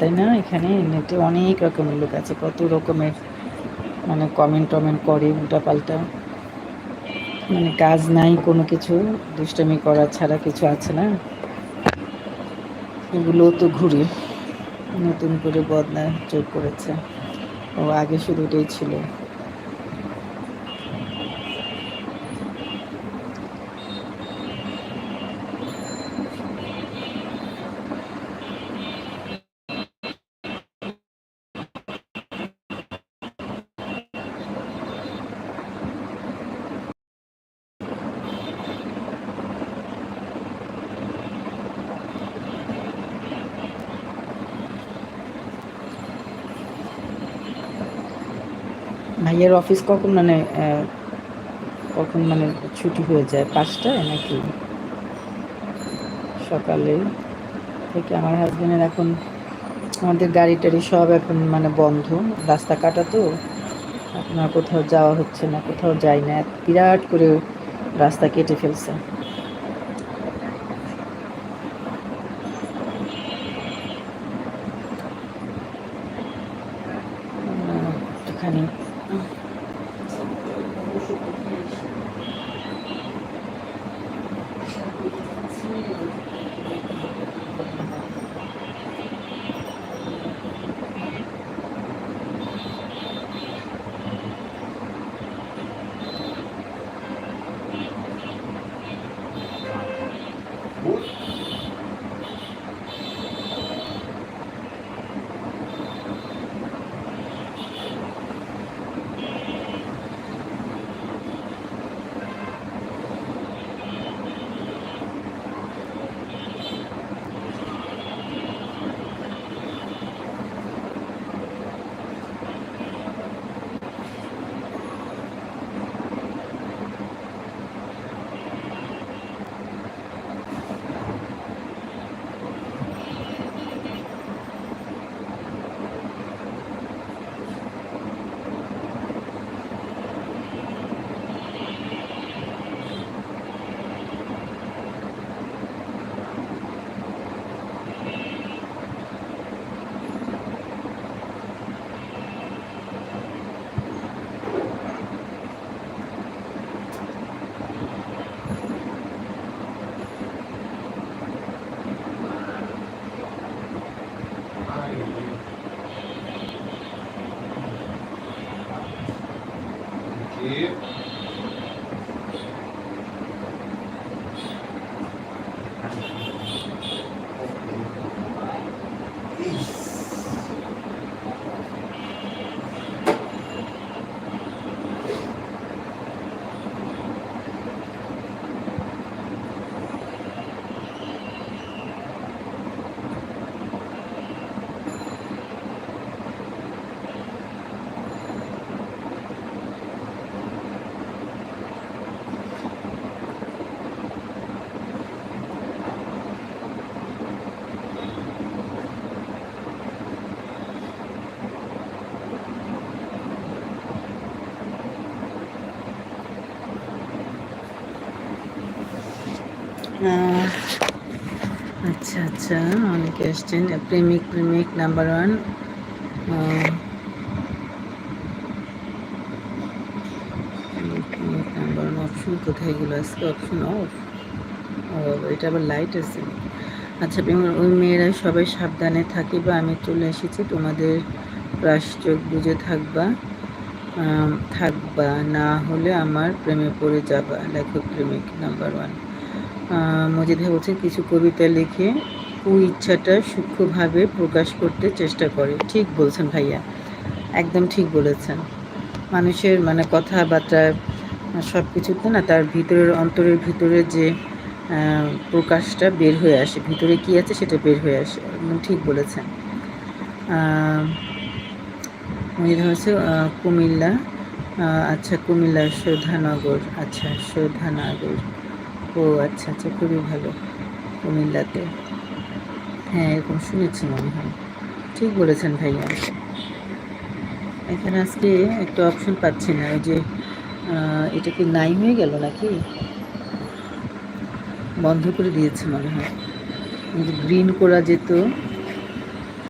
তাই না? এখানে নেটে অনেক রকমের লোক আছে, কত রকমের মানে কমেন্ট টমেন্ট করে উল্টাপাল্টা, মানে কাজ নাই কোনো কিছু, দুষ্টামি করা ছাড়া কিছু আছে না, এগুলোও তো ঘুরে নতুন করে বদনা যোগ করেছে। ও আগে শুধু এটাই ছিল। ভাইয়ের অফিস কখন মানে কখন মানে ছুটি হয়ে যায়, 5টায় নাকি সকালে থেকে? আমার হাজব্যান্ডের এখন, আমাদের গাড়ি টাড়ি সব এখন মানে বন্ধ, রাস্তা কাটা তো, আপনার কোথাও যাওয়া হচ্ছে না, কোথাও যাই না, বিরাট করে রাস্তা কেটে ফেলছে। একটুখানি আচ্ছা আচ্ছা, অনেকে আসছেন। প্রেমিক প্রেমিক নাম্বার 1, নাম্বার 1 অপশন কোথায় গেলো আজকে? অপশন অফ, এটা আবার লাইট আছে। আচ্ছা, ওই মেয়েরা সবাই সাবধানে থাকিবা, আমি চলে এসেছি, তোমাদের প্রাস চোখ বুঝে থাকবা, থাকবা না হলে আমার প্রেমে পড়ে যাবা। লেখক প্রেমিক নাম্বার 1। মজিদ ভাই বলছেন কিছু কবিতা লিখে ইচ্ছাটা সূক্ষ্মভাবে প্রকাশ করতে চেষ্টা করে। ঠিক বলছেন ভাইয়া, একদম ঠিক বলেছেন। মানুষের মানে কথাবার্তা সব কিছুতে না তার ভিতরের অন্তরের ভিতরে যে প্রকাশটা বের হয়ে আসে, ভিতরে কি আছে সেটা বের হয়ে আসে, একদম ঠিক বলেছেন। মজিদ হচ্ছে কুমিল্লা, আচ্ছা কুমিল্লা শোধানগর, আচ্ছা শোধানগর, ও আচ্ছা আচ্ছা, খুবই ভালো কুমিল্লাতে, হ্যাঁ এরকম শুনেছি মনে হয়। ঠিক বলেছেন ভাইয়া। এখানে আজকে একটা অপশন পাচ্ছি না, ওই যে এটা কি নাই হয়ে গেল নাকি, বন্ধ করে দিয়েছে মনে হয়, গ্রিন করা যেত,